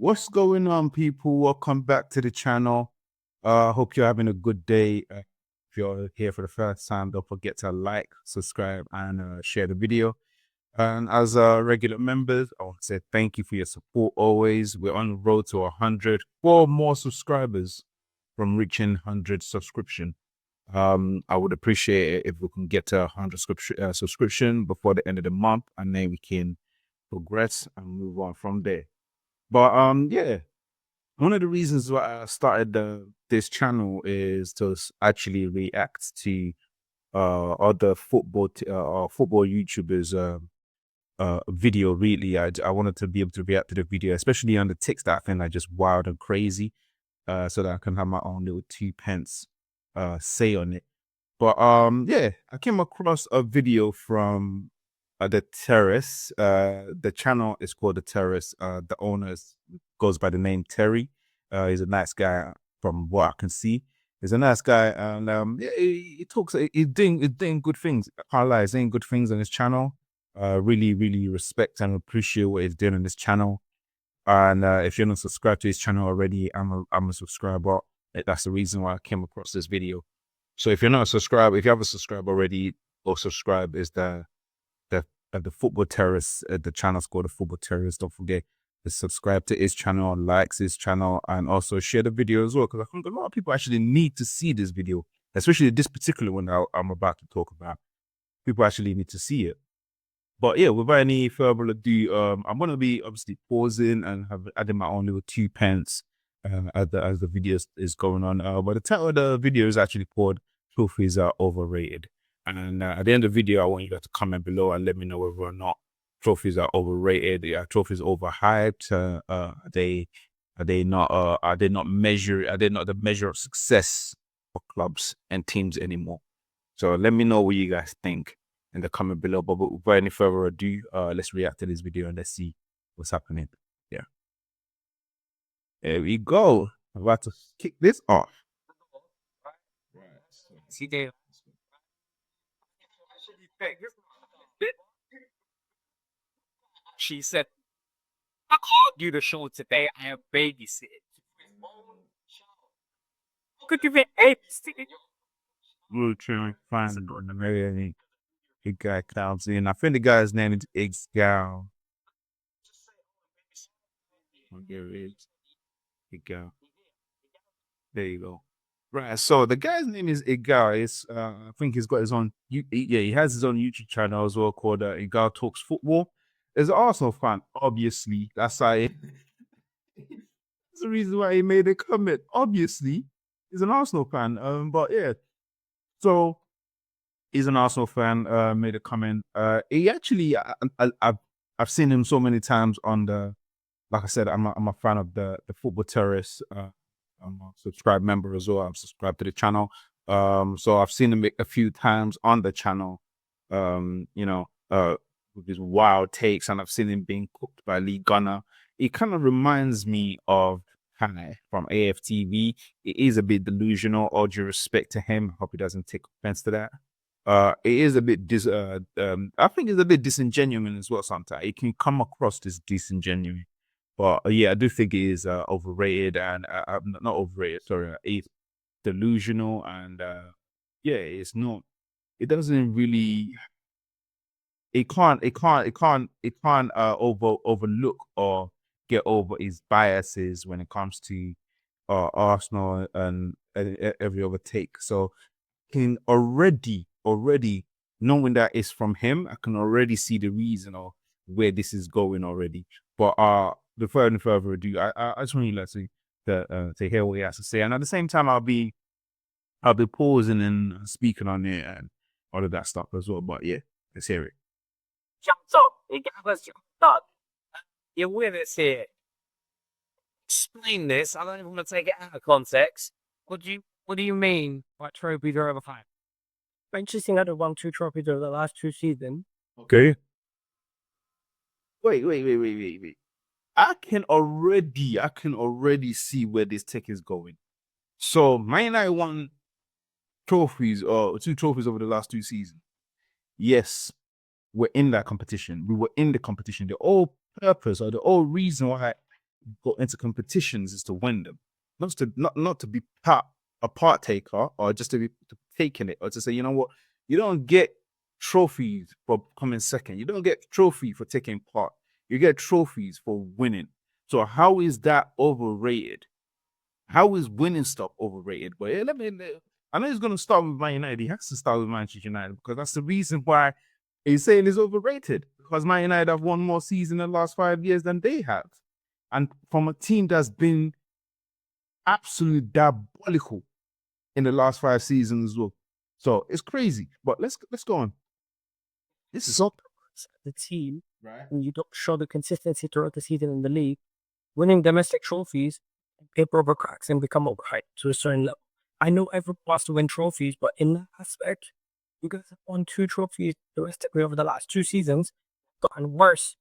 What's going on, people? Welcome back to the channel. Hope you're having a good day. If you're here for the first time, don't forget to like, subscribe, and share the video. And as regular members, I want to say thank you for your support always. We're on the road to 100, 4 more subscribers from reaching 100 subscription. I would appreciate it if we can get to 100 subscription before the end of the month, and then we can progress and move on from there. But yeah, one of the reasons why I started this channel is to actually react to other football YouTubers video. Really, I wanted to be able to react to the video, especially on the ticks that I think are just wild and crazy, so that I can have my own little 2 pence say on it. But yeah, I came across a video from the Terrace. The channel is called the Terrace. The owner goes by the name Terry. He's a nice guy from what I can see. He's a nice guy, and yeah, he talks. He's doing good things. I can't lie, he's doing good things on his channel. Really respect and appreciate what he's doing on this channel. And if you're not subscribed to his channel already, I'm a subscriber. That's the reason why I came across this video. So if you're not a subscriber, if you haven't subscribed already, or subscribe, is the Football Terrace. The channel's called the Football Terrace. Don't forget to subscribe to his channel, likes his channel, and also share the video as well, because I think a lot of people actually need to see this video, especially this particular one that I'm about to talk about. People actually need to see it. But yeah, without any further ado, I'm gonna be obviously pausing and have adding my own little 2 pence as the video is going on. But the title of the video is actually called "Trophies Are Overrated." And at the end of the video, I want you guys to comment below and let me know whether or not trophies are overrated. Yeah, trophies overhyped. Are they not the measure of success for clubs and teams anymore? So let me know what you guys think in the comment below. But without any further ado, let's react to this video and let's see what's happening. Yeah. There we go. I'm about to kick this off. She said, I can't do the show today. I am babysitting. Could you be babysitting? We'll try and find maybe a guy comes in. I think the guy's name is Iggal. Iggal. There you go. Right, so the guy's name is Iggal. I think he's got his own. He has his own YouTube channel as well called Iggal Talks Football. As an Arsenal fan, obviously, that's why. That's the reason why he made a comment. Obviously, he's an Arsenal fan. But yeah, so he's an Arsenal fan. Made a comment. He actually, I've seen him so many times on the. Like I said, I'm a fan of the Football Terrace. I'm a subscribed member as well. I'm subscribed to the channel. So I've seen him a few times on the channel. With his wild takes, and I've seen him being cooked by Lee Gunner. It kind of reminds me of Hannah from AFTV. It is a bit delusional. All due respect to him. I hope he doesn't take offense to that. It is a bit I think it's a bit disingenuous as well sometimes. It can come across as disingenuous. But yeah, I do think it is overrated and not overrated. Sorry, it's delusional and yeah, it's not. It doesn't really. It can't overlook or get over his biases when it comes to Arsenal and every other take. So can already knowing that it's from him, I can already see the reason of where this is going already. But before any further ado, I just want you to hear what he has to say, and at the same time, I'll be pausing and speaking on it and all of that stuff as well. But yeah, let's hear it. Jumps up. It was jumped up. You're with us here. Explain this. I don't even want to take it out of context. What do you mean by trophies are overhyped? Manchester United won 2 trophies over the last 2 seasons. Okay. Wait. I can already see where this tech is going. So Man United won trophies or 2 trophies over the last 2 seasons. Yes, we're in that competition. We were in the competition. The whole purpose or the whole reason why go into competitions is to win them, not to be a partaker or just to be taking it or to say, you know what, you don't get trophies for coming second. You don't get trophy for taking part. You get trophies for winning. So how is that overrated? How is winning stuff overrated? But yeah, I know he's going to start with Man United. He has to start with Manchester United because that's the reason why he's saying it's overrated. Because Man United have won more seasons in the last 5 years than they have. And from a team that's been absolutely diabolical in the last 5 seasons as well. So it's crazy. But let's go on. This is Not the team, right. and you don't show the consistency throughout the season in the league, winning domestic trophies, paper over cracks and become overhyped to a certain level. I know everyone wants to win trophies, but in that aspect, you guys have won 2 trophies domestically over the last 2 seasons, gotten worse,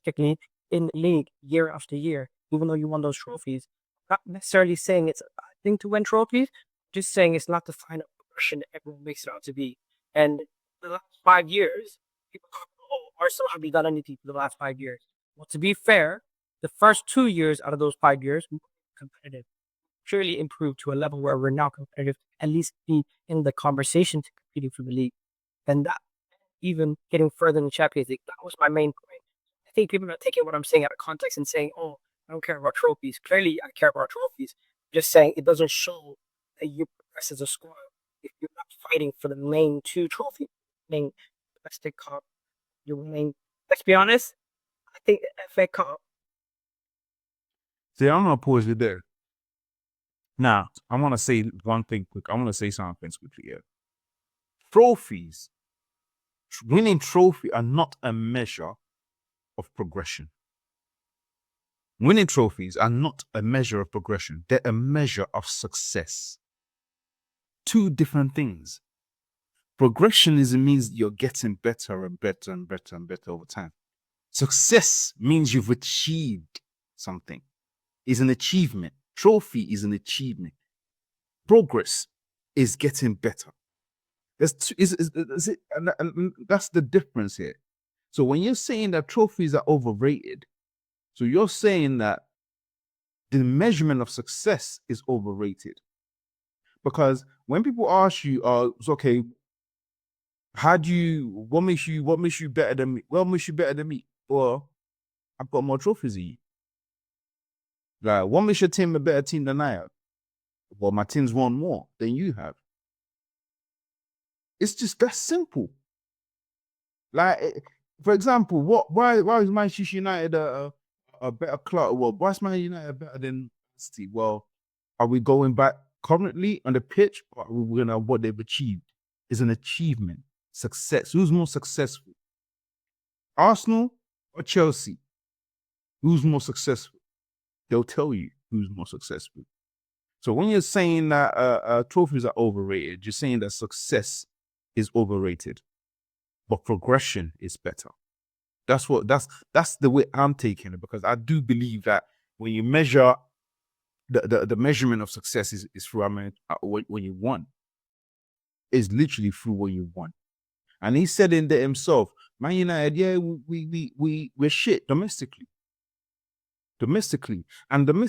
particularly in the league year after year, even though you won those trophies. Not necessarily saying it's a bad thing to win trophies, just saying it's not the final progression that everyone makes it out to be. And the last 5 years, people go, oh, Arsenal haven't done anything for the last 5 years. Well, to be fair, the first 2 years out of those 5 years, we were competitive. Surely improved to a level where we're now competitive, at least be in the conversation to competing for the league. And that, even getting further in the Champions League, that was my main point. I think people are taking what I'm saying out of context and saying, oh, I don't care about trophies. Clearly, I care about trophies. Just saying it doesn't show that you progress as a squad if you're not fighting for the main 2 trophies, main domestic cup, you're winning. Let's be honest, I think the FA Cup. See, I'm gonna pause you there. Now, I want to say one thing quick. I want to say something quickly here. Trophies, winning trophy are not a measure of progression. Winning trophies are not a measure of progression. They're a measure of success. 2 different things. Progression means you're getting better and better and better and better over time. Success means you've achieved something. It's an achievement. Trophy is an achievement. Progress is getting better. That's the difference here. So when you're saying that trophies are overrated, so you're saying that the measurement of success is overrated. Because when people ask you, it's okay, what makes you better than me? What makes you better than me? Well, I've got more trophies than you. Like, what makes your team a better team than I have? Well, my team's won more than you have. It's just that simple. Like, for example, why is Manchester United a better club? Well, why is Man United better than City? Well, are we going back currently on the pitch, or are we gonna what they've achieved? Is an achievement, success. Who's more successful? Arsenal or Chelsea? Who's more successful? They'll tell you who's more successful. So when you're saying that trophies are overrated, you're saying that success is overrated, but progression is better. That's the way I'm taking it, because I do believe that when you measure the measurement of success is through when you won. Is literally through what you won. And he said in there himself, Man United, yeah, we're shit domestically. And when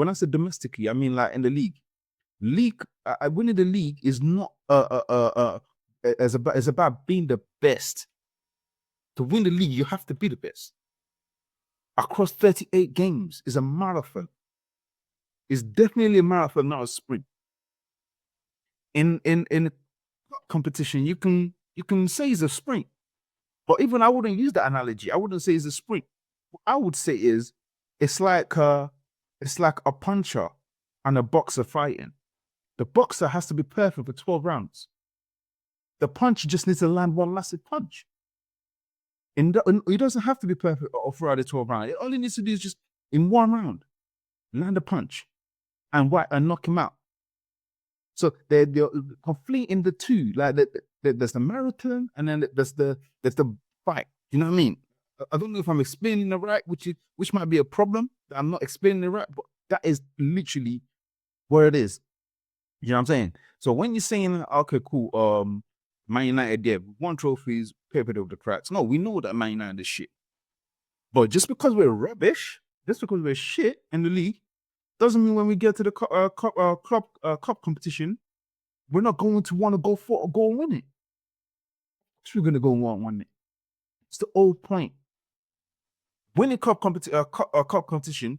I say domestically, I mean like in the league. Winning the league is not it's about being the best. To win the league, you have to be the best. Across 38 games is a marathon. It's definitely a marathon, not a sprint. In competition, you can say it's a sprint, but even I wouldn't use that analogy. I wouldn't say it's a sprint. What I would say is it's like a puncher and a boxer fighting. The boxer has to be perfect for 12 rounds. The punch just needs to land one massive punch. He doesn't have to be perfect throughout the 12 rounds. All he needs to do is just in one round land a punch and knock him out. So they're conflating the two. Like there's the marathon and then there's the fight. You know what I mean? I don't know if I'm explaining it right, which might be a problem that I'm not explaining it right, but that is literally where it is. You know what I'm saying? So when you're saying, okay, cool, Man United, yeah, won trophies, papered over the cracks. No, we know that Man United is shit. But just because we're rubbish, just because we're shit in the league, doesn't mean when we get to the cup competition, we're not going to want to go and win it. We're going to go and want to win it. It's the old point. Winning cup competition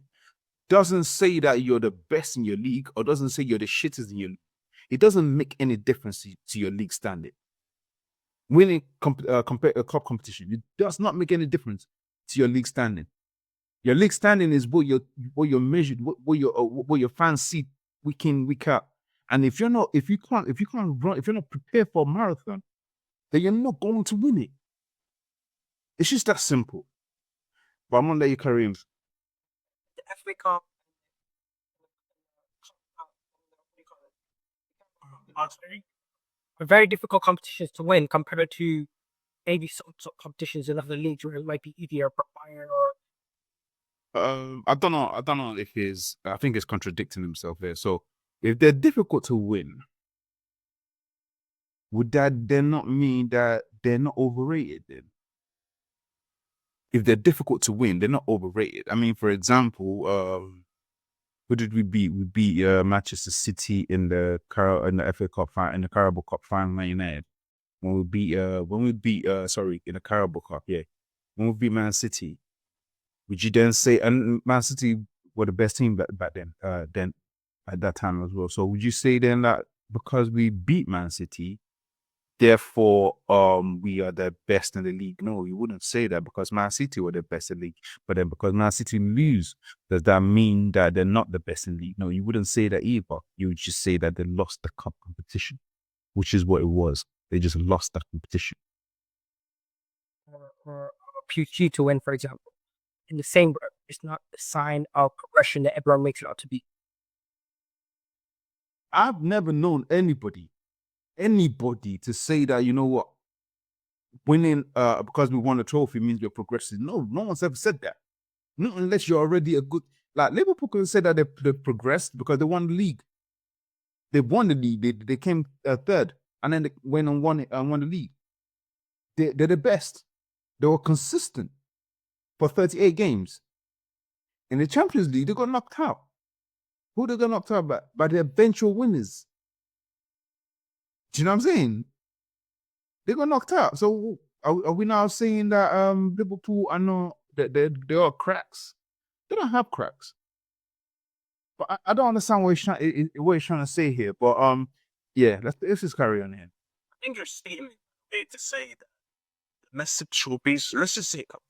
doesn't say that you're the best in your league or doesn't say you're the shittest in your league. It doesn't make any difference to your league standing. Winning cup competition, it does not make any difference to your league standing. Your league standing is what you're measured, what your fans see week in, week out. And if you're not prepared for a marathon, then you're not going to win it. It's just that simple. But I'm gonna let you carry on. The FA Cup. Are very difficult competitions to win compared to maybe some competitions in other leagues where it might be easier for Bayern or. I don't know if I think he's contradicting himself here. So if they're difficult to win, would that then not mean that they're not overrated then? If they're difficult to win, they're not overrated. I mean, for example, who did we beat? We beat Manchester City in the FA Cup final, in the Carabao Cup final, Man United. When we beat in the Carabao Cup, yeah. When we beat Man City, would you then say, and Man City were the best team back then at that time as well. So would you say then that because we beat Man City, therefore we are the best in the league? No, you wouldn't say that because Man City were the best in the league. But then because Man City lose, does that mean that they're not the best in the league? No, you wouldn't say that either. You would just say that they lost the cup competition, which is what it was. They just lost that competition. Or PSG to win, for example. In the same breath, it's not the sign of progression that everyone makes it out to be. I've never known anybody to say that, you know what, winning because we won a trophy means we're progressing. No one's ever said that. Not unless you're already a good, like Liverpool could say that they progressed because they won the league. They won the league. They came third, and then they went and won the league. They're the best. They were consistent for 38 games. In the Champions League, they got knocked out. Who they got knocked out by the eventual winners? Do you know what I'm saying? They got knocked out. So are we now saying that Liverpool are not, that they are cracks? They don't have cracks. But I don't understand what he's trying to say here. But yeah, let's just carry on here. I think your statement made to say that domestic trophies, let's just say cup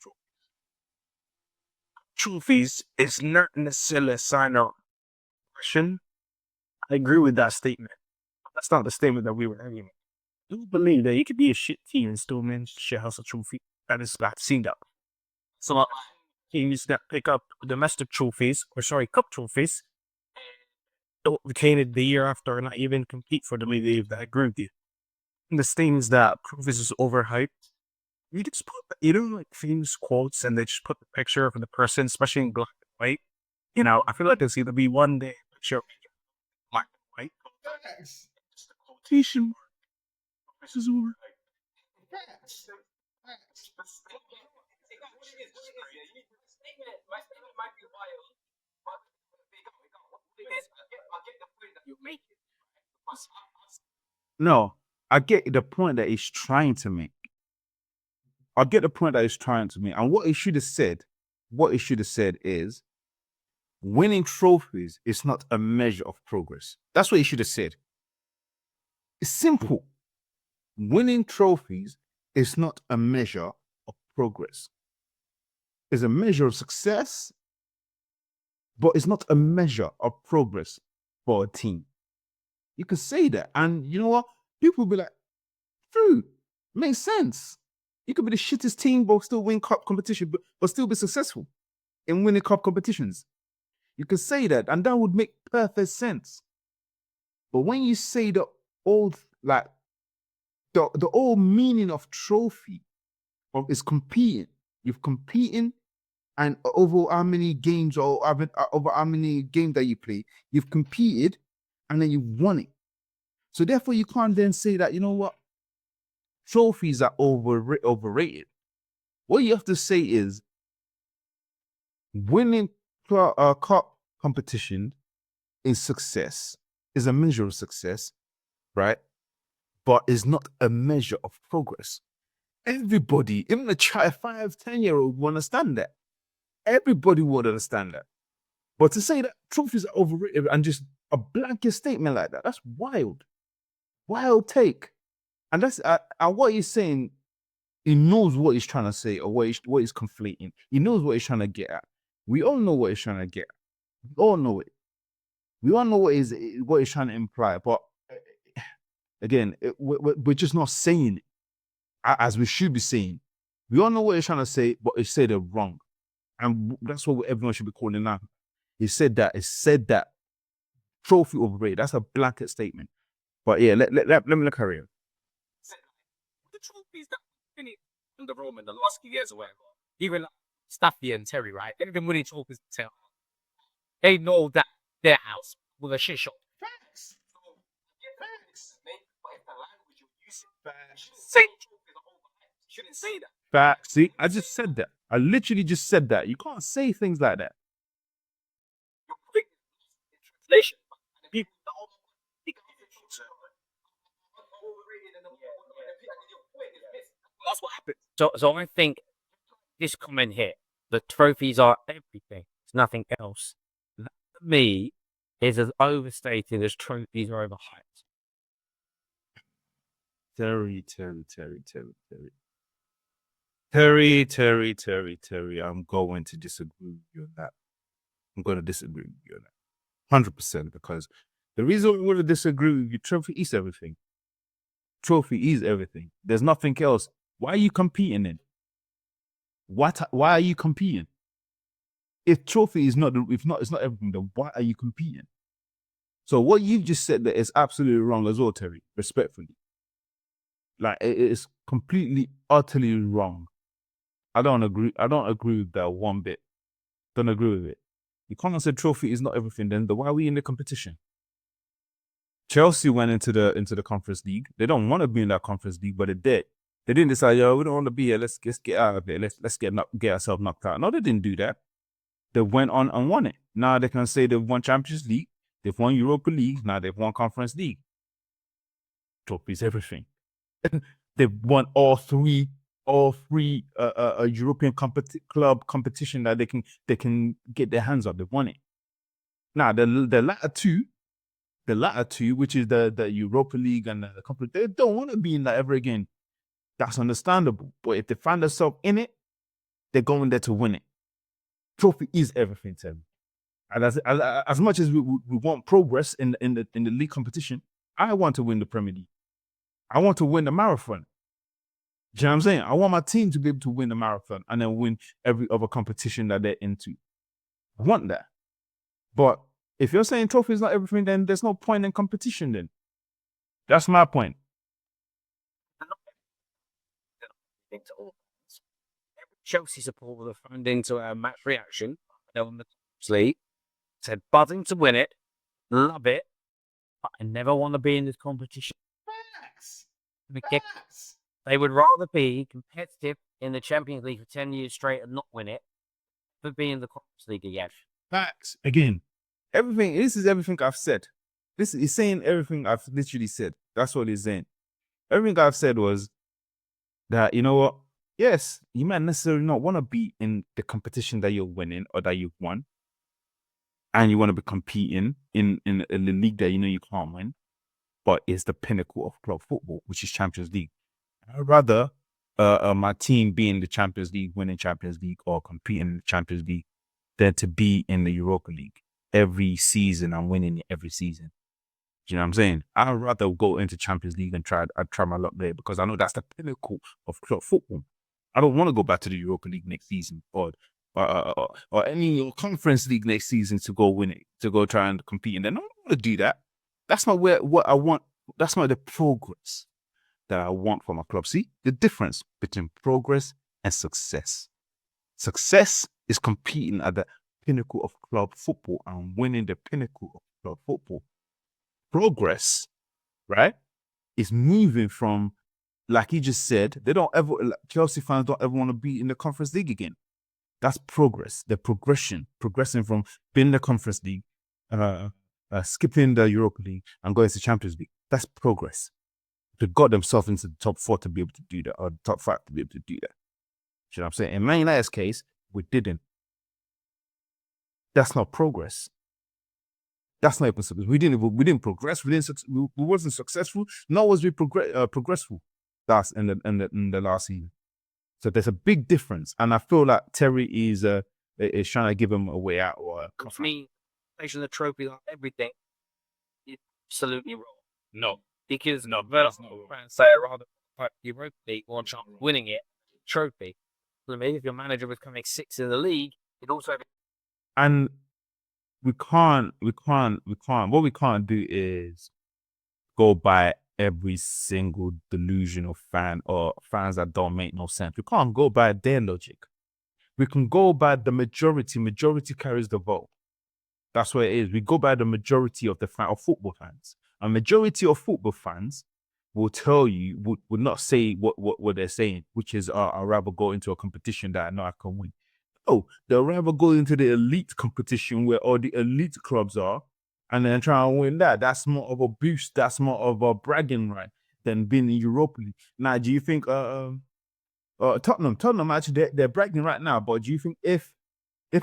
trophies is not necessarily a sign of progression. I agree with that statement. That's not the statement that we were having. I do believe that you could be a shit team and still manage to share house a trophy. That is bad seen that. So teams that pick up domestic trophies, cup trophies, don't retain it the year after, and not even compete for the league. That I agree with you. And the things that trophies is overhyped. You just put, like famous quotes and they just put the picture of the person, especially in black and white. I feel like there's either be one day picture of black and white. Just a quotation mark. This is over. No, I get the point that he's trying to make. And what he should have said is winning trophies is not a measure of progress. That's what he should have said. It's simple. Winning trophies is not a measure of progress. It's a measure of success, but it's not a measure of progress for a team. You can say that. And you know what? People will be like, true, makes sense. You could be the shittest team, but still win cup competition, but still be successful in winning cup competitions. You could say that, and that would make perfect sense. But when you say the old meaning of trophy is competing, you've competing, and over how many games or over how many games that you play, you've competed, and then you won it. So therefore, you can't then say that, you know what, trophies are overrated. What you have to say is Winning cup competition is success, is a measure of success, right? But is not a measure of progress. Everybody, even a child, 5, 10-year-old, will understand that. Everybody would understand that. But to say that trophies are overrated and just a blanket statement like that, that's wild. Wild take. And that's and what he's saying, he knows what he's trying to say or what he's conflating. He knows what he's trying to get at. We all know what he's trying to get at. We all know it. We all know what he's trying to imply. But again, we're just not saying it as we should be saying. We all know what he's trying to say, but he said it wrong. And that's what everyone should be calling now. He said that trophy overrated. That's a blanket statement. But yeah, let me carry on. The trophies that finished in the Rome in the last few years or whatever, even like Staffy and Terry, right? They've been winning trophies to tell. They know that their house was a shit shop. Facts. Facts. Shouldn't say that. Facts. See, I just said that. I literally just said that. You can't say things like that. You're putting in translation. People that's what happened. So I think this comment here, the trophies are everything. It's nothing else. That, to me, is as overstated as trophies are overhyped. Terry. I'm going to disagree with you on that. I'm going to disagree with you on that. 100%. Because the reason we want to disagree with you, trophy is everything. Trophy is everything. There's nothing else. Why are you competing then? Why are you competing? If trophy is not, it's not everything, then why are you competing? So what you've just said that is absolutely wrong as well, Terry, respectfully. Like, it is completely, utterly wrong. I don't agree with that one bit. Don't agree with it. You can't say trophy is not everything, then why are we in the competition? Chelsea went into the Conference League. They don't want to be in that Conference League, but they did. They didn't decide, we don't want to be here. Let's get out of it. Let's get ourselves knocked out. No, they didn't do that. They went on and won it. Now they can say they've won Champions League, they've won Europa League, now they've won Conference League. Trophies, everything. They've won all three European club competition that they can get their hands on. They've won it. Now the latter two, which is the Europa League and the conference, they don't want to be in that ever again. That's understandable. But if they find themselves in it, they're going there to win it. Trophy is everything to them. And as much as we want progress in the league competition, I want to win the Premier League. I want to win the marathon. Do you know what I'm saying? I want my team to be able to win the marathon and then win every other competition that they're into. I want that. But if you're saying trophy is not everything, then there's no point in competition then. That's my point. Every Chelsea supporter would have phoned into a match reaction. They won the league, said buzzing to win it, love it, but I never want to be in this competition. Facts. They would rather be competitive in the Champions League for 10 years straight and not win it than be in the Conference League again. Facts. Again, everything. This is everything I've said. This is saying everything I've literally said. That's what he's saying. Everything I've said was that, you know what? Yes, you might necessarily not want to be in the competition that you're winning or that you've won, and you want to be competing in the league that you know you can't win, but it's the pinnacle of club football, which is Champions League. I'd rather my team be in the Champions League, winning Champions League, or competing in the Champions League, than to be in the Europa League every season and winning it every season. Do you know what I'm saying? I'd rather go into Champions League and try my luck there because I know that's the pinnacle of club football. I don't want to go back to the Europa League next season or any Conference League next season to go win it, to go try and compete. And then I don't want to do that. That's not what I want. That's not the progress that I want for my club. See the difference between progress and success. Success is competing at the pinnacle of club football and winning the pinnacle of club football. Progress, right, is moving from, like he just said, they don't ever, Chelsea fans don't ever want to be in the Conference League again. That's progress. The progressing from being in the Conference League, skipping the Europa League and going to Champions League. That's progress. They got themselves into the top 4 to be able to do that, or the top 5 to be able to do that. You know what I'm saying? In Man United's case, we didn't. That's not progress. That's not even success. We didn't progress. We wasn't successful. Nor was we progressful. That's in the last season. So there's a big difference, and I feel like Terry is trying to give him a way out. Or For me, placing the trophy on everything is absolutely wrong. No. Because No, that's not what fans say. Rather, like Europa League, one chance of winning it, trophy. For me, if your manager was coming 6th in the league, it also. And we can't. What we can't do is go by every single delusional fan or fans that don't make no sense. We can't go by their logic. We can go by the majority. Majority carries the vote. That's what it is. We go by the majority of the football fans. A majority of football fans will tell you, would not say what they're saying, which is, I'd rather go into a competition that I know I can win. Oh, they'll rather go into the elite competition where all the elite clubs are and then try and win that. That's more of a boost. That's more of a bragging right than being in Europa League. Now, do you think Tottenham actually they're bragging right now, but do you think if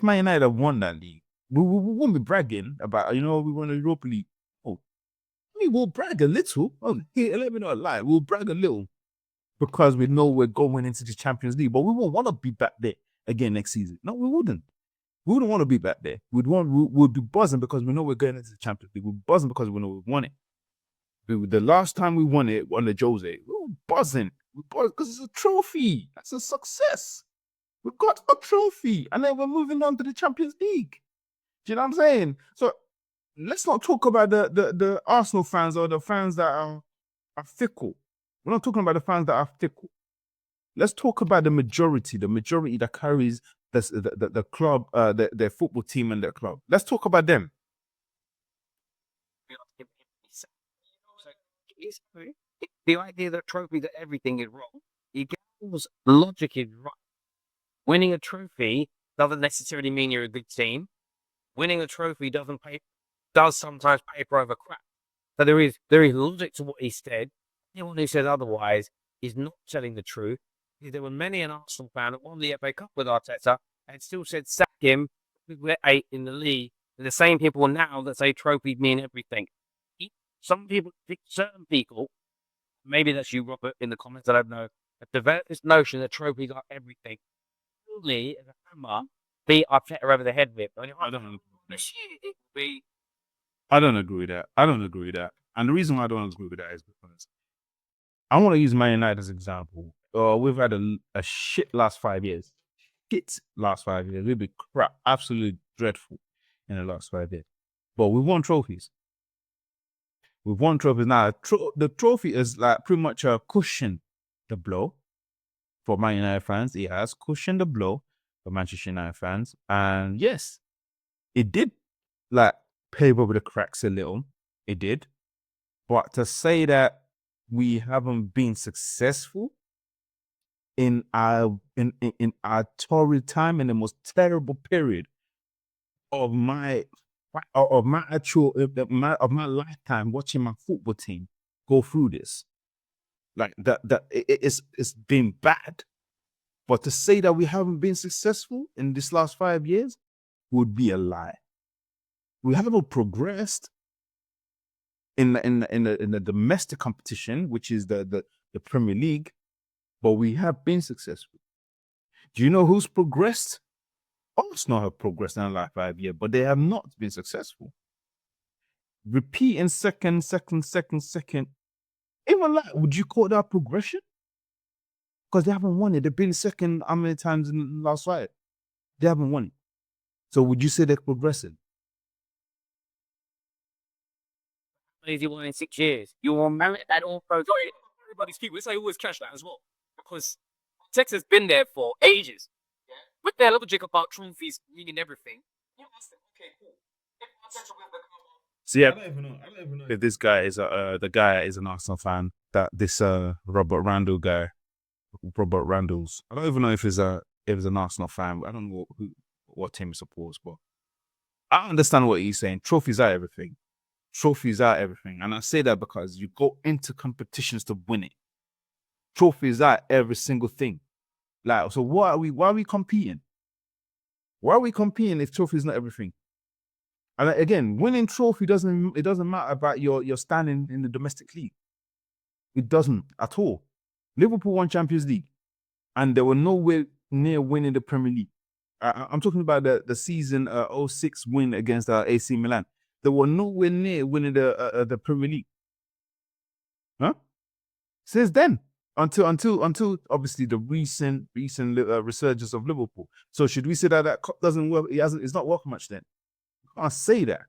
Man United have won that league, we won't be bragging about, we won the Europa League? Oh, we'll brag a little. Oh, here, let me not lie. We'll brag a little because we know we're going into the Champions League, but we won't want to be back there again next season. No, we wouldn't. We wouldn't want to be back there. We'd be buzzing because we know we're going into the Champions League. We're buzzing because we know we won it. The last time we won it under Jose, we were buzzing. We buzzed because it's a trophy. That's a success. We got a trophy, and then we're moving on to the Champions League. Do you know what I'm saying? So let's not talk about the Arsenal fans or the fans that are fickle. We're not talking about the fans that are fickle. Let's talk about the majority that carries the club, their football team and their club. Let's talk about them. The idea that trophy that everything is wrong, Eagles' logic is right. Winning a trophy doesn't necessarily mean you're a good team. Winning a trophy does sometimes paper over crap. So there is logic to what he said. Anyone who says otherwise is not telling the truth. There were many an Arsenal fan that won the FA Cup with Arteta and still said sack him. We're 8th in the league. And the same people now that say trophies mean everything. Certain people, maybe that's you, Robert, in the comments, I don't know, have developed this notion that trophies are everything. Only as a hammer, beat Arteta over the head with. I don't agree with that. I don't agree with that. And the reason why I don't agree with that is because I want to use Man United as an example. We've had a shit last 5 years. We've been crap, absolutely dreadful in the last 5 years. But we've won trophies. We've won trophies now. The trophy is like pretty much cushioned the blow for Man United fans. It has cushioned the blow for Manchester United fans. And yes, it did like pave over the cracks a little. It did. But to say that we haven't been successful in our torrid time, in the most terrible period of my lifetime, watching my football team go through this, like it's been bad. But to say that we haven't been successful in this last 5 years would be a lie. We haven't progressed in the domestic competition, which is the Premier League, but we have been successful. Do you know who's progressed? Arsenal have progressed in the last 5 years, but they have not been successful. Repeating second. Even like, would you call that progression? Because they haven't won it. They've been second how many times in the last 5? They haven't won it. So would you say they're progressing? You won in 6 years. You were married at all. Everybody's people. It's like always cash that as well. Because Texas has been there for ages. Yeah. With their logic about trophies meaning everything. You ask them, okay, cool. So yeah, I don't even know if this guy is the guy is an Arsenal fan. That this Robert Randall's. I don't even know if he's if he's an Arsenal fan. I don't know what team he supports, but I understand what he's saying. Trophies are everything. Trophies are everything. And I say that because you go into competitions to win it. Trophies are every single thing. Like, so why are we competing? Why are we competing if trophies not everything? And again, winning trophy doesn't matter about your standing in the domestic league. It doesn't at all. Liverpool won Champions League, and they were nowhere near winning the Premier League. I'm talking about the season 06 win against AC Milan. They were nowhere near winning the Premier League. Huh? Since then, until obviously the recent resurgence of Liverpool. So should we say that cup doesn't work? It's not worth much then. You can't say that.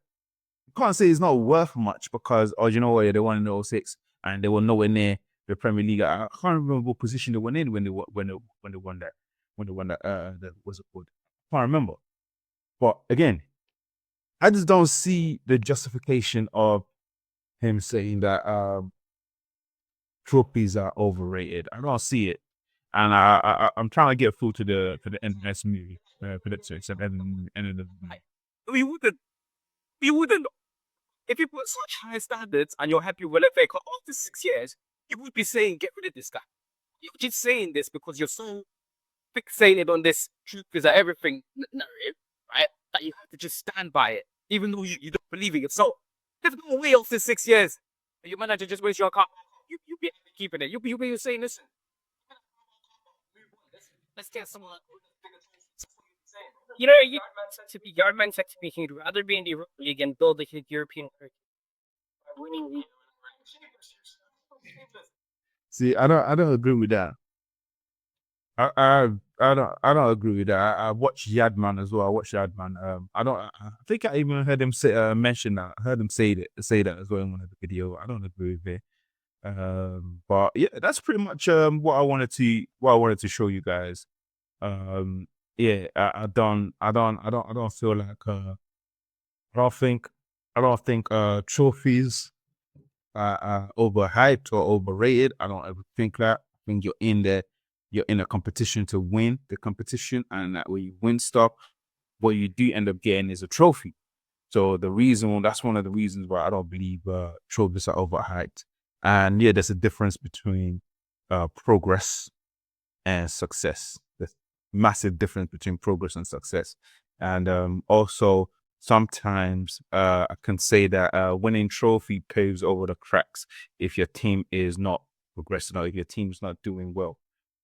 You can't say it's not worth much because, oh, you know what? They won in 06 and they were nowhere near the Premier League. I can't remember what position they went in when they won that. What's it called? I can't remember. But again, I just don't see the justification of him saying that trophies are overrated. I don't see it, and I'm trying to get through to the end of this movie. End of the movie. We wouldn't. If you put such high standards and you're happy with FA Cup after 6 years, you would be saying, get rid of this guy. You're just saying this because you're so fixated on this truth is that everything narrative, right? That you have to just stand by it, even though you don't believe in it. So, there's no way after 6 years, your manager just wins your cup. You be keeping it. You be saying, listen, let's get someone. You know, your mindset to be he'd rather be in the Europa League and build a European career. Winning. See, I don't agree with that. I don't agree with that. I watched Yadman as well. I watched Yadman. I think I even heard him mention that. I heard him say that as well in one of the video. I don't agree with it. But yeah, that's pretty much what I wanted to show you guys. Yeah, I don't feel like I don't think trophies are overhyped or overrated. I don't ever think that. I think you're in a competition to win the competition, and that when you win stuff, what you do end up getting is a trophy. So that's one of the reasons why I don't believe trophies are overhyped. And yeah, there's a difference between progress and success. There's massive difference between progress and success. And also sometimes I can say that winning trophy paves over the cracks if your team is not progressing or if your team's not doing well.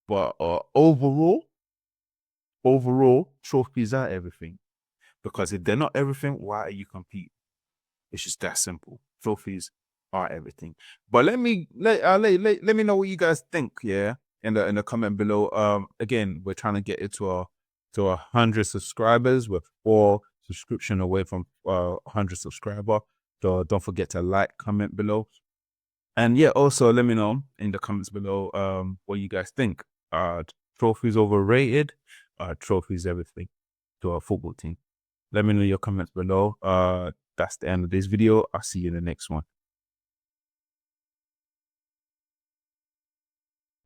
But overall, trophies are everything. Because if they're not everything, why are you competing? It's just that simple. Trophies are everything. But let me know what you guys think, yeah, in the comment below. Again, we're trying to get it to 100 subscribers. We're 4 subscription away from 100 subscriber. So don't forget to like, comment below. And yeah, also let me know in the comments below what you guys think. Trophies overrated? Trophies everything to our football team? Let me know your comments below. That's the end of this video. I'll see you in the next one.